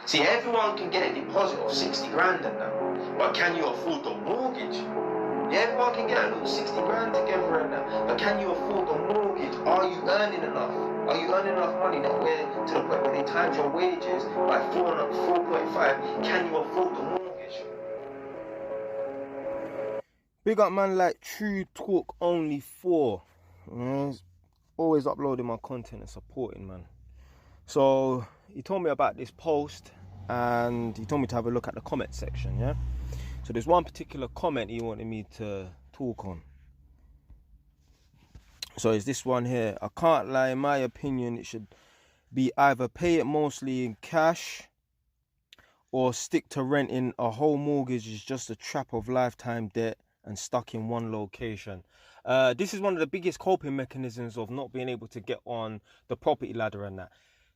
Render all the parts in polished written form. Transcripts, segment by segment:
See, everyone can get a deposit of 60 grand and that, but can you afford the mortgage? Yeah, everyone can get a little 60 grand together and that, but can you afford the mortgage? Are you earning enough? Are you earning enough money that to the point where they times your wages by 4.5? Can you afford the mortgage? Big up man like True Talk Only 4. Always uploading my content and supporting, man. So he told me about this post and he told me to have a look at the comment section, yeah? So there's one particular comment he wanted me to talk on. So it's this one here. I can't lie, in my opinion, it should be either pay it mostly in cash or stick to renting. A whole mortgage is just a trap of lifetime debt and stuck in one location. This is one of the biggest coping mechanisms of not being able to get on the property ladder and that.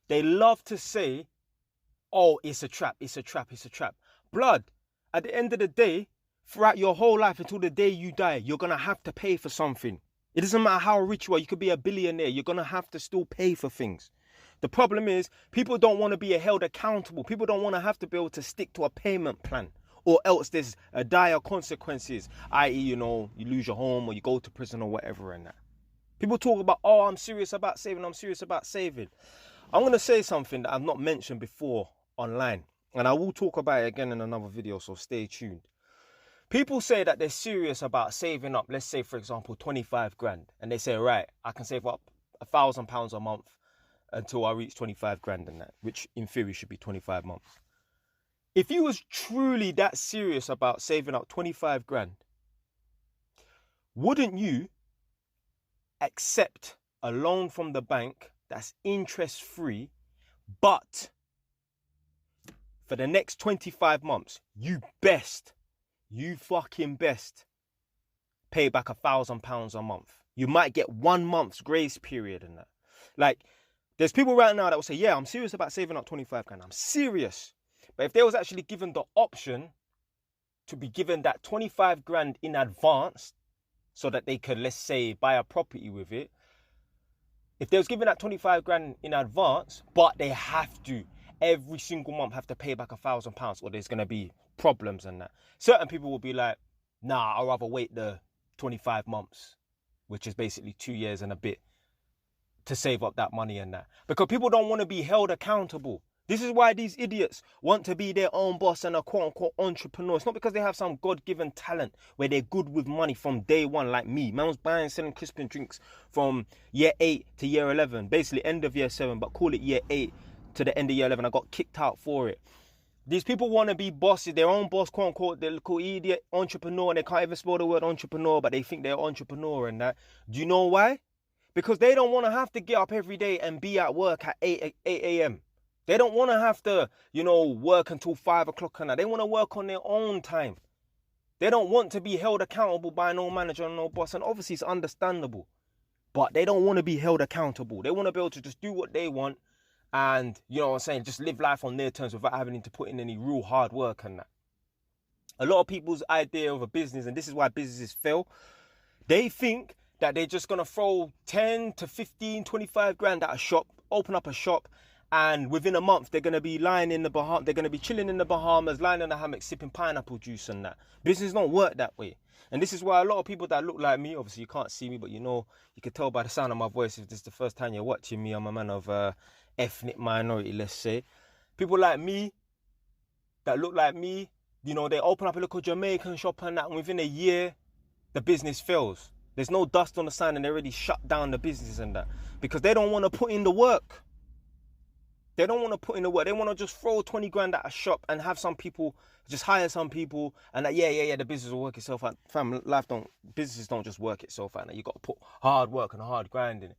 They love to say, oh, it's a trap, it's a trap, it's a trap. Blood, at the end of the day, throughout your whole life until the day you die, you're going to have to pay for something. It doesn't matter how rich you are. You could be a billionaire. You're going to have to still pay for things. The problem is people don't want to be held accountable. People don't want to have to be able to stick to a payment plan, or else there's dire consequences, i.e., you lose your home or you go to prison or whatever and that. People talk about, oh, I'm serious about saving. I'm serious about saving. I'm going to say something that I've not mentioned before online, and I will talk about it again in another video, so stay tuned. People say that they're serious about saving up, let's say, for example, 25 grand. And they say, right, I can save up £1,000 a month until I reach 25 grand and that, which in theory should be 25 months. If you was truly that serious about saving up 25 grand, wouldn't you accept a loan from the bank that's interest free, but for the next 25 months, you fucking best pay back £1,000 a month. You might get 1 month's grace period and that. Like, there's people right now that will say, yeah, I'm serious about saving up 25 grand. I'm serious. But if they was actually given the option to be given that 25 grand in advance so that they could, let's say, buy a property with it. If they was given that 25 grand in advance, but they have to every single month have to pay back £1,000, or there's going to be problems and that. Certain people will be like, nah, I'd rather wait the 25 months, which is basically 2 years and a bit, to save up that money and that. Because people don't want to be held accountable. This is why these idiots want to be their own boss and a quote-unquote entrepreneur. It's not because they have some God-given talent where they're good with money from day one, like me. Man was buying and selling crisp and drinks from year 8 to year 11. Basically end of year 7, but call it year 8 to the end of year 11. I got kicked out for it. These people want to be bosses, their own boss, quote unquote, they're called idiot entrepreneur, and they can't even spell the word entrepreneur, but they think they're entrepreneur and that. Do you know why? Because they don't want to have to get up every day and be at work at 8 a.m. They don't want to have to, work until 5 o'clock and that. They want to work on their own time. They don't want to be held accountable by no manager and no boss. And obviously it's understandable. But they don't want to be held accountable. They want to be able to just do what they want and, just live life on their terms without having to put in any real hard work and that. A lot of people's idea of a business, and this is why businesses fail, they think that they're just going to throw 10 to 15, 25 grand at a shop, open up a shop, and within a month they're going to be lying in the Bahamas, they're going to be chilling in the Bahamas, lying in a hammock, sipping pineapple juice and that. Business don't work that way. And this is why a lot of people that look like me, obviously you can't see me, but you can tell by the sound of my voice, if this is the first time you're watching me, I'm a man of ethnic minority, let's say. People like me, that look like me, they open up a little Jamaican shop and that, and within a year, the business fails. There's no dust on the sign and they already shut down the business and that. Because they don't want to put in the work. They don't want to put in the work. They want to just throw 20 grand at a shop and have some people, just hire some people, and that, the business will work itself out. Businesses don't just work itself out. You got to put hard work and hard grind in it.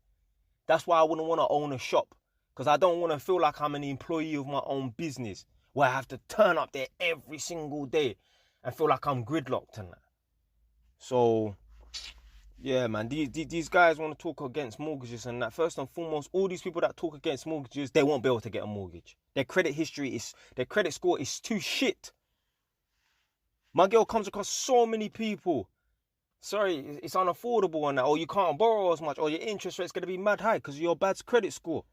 That's why I wouldn't want to own a shop, because I don't want to feel like I'm an employee of my own business, where I have to turn up there every single day and feel like I'm gridlocked and that. So, yeah, man, these guys want to talk against mortgages and that. First and foremost, all these people that talk against mortgages, they won't be able to get a mortgage. Their credit score is too shit. My girl comes across so many people. Sorry, it's unaffordable and that, or you can't borrow as much, or your interest rate's going to be mad high because of your bad credit score.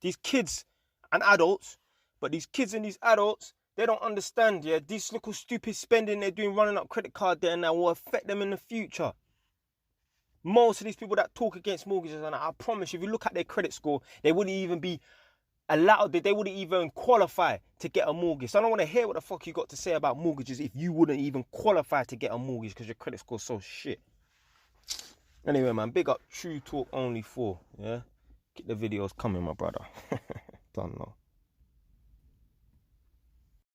These kids and adults But these kids and these adults, they don't understand, yeah? These little stupid spending they're doing, running up credit card debt, and that will affect them in the future. Most of these people that talk against mortgages, and I promise you, if you look at their credit score, they wouldn't even be allowed, they wouldn't even qualify to get a mortgage. So I don't want to hear what the fuck you got to say about mortgages if you wouldn't even qualify to get a mortgage because your credit score's so shit. Anyway, man, big up True Talk Only 4, yeah? Keep the videos coming, my brother. Don't know.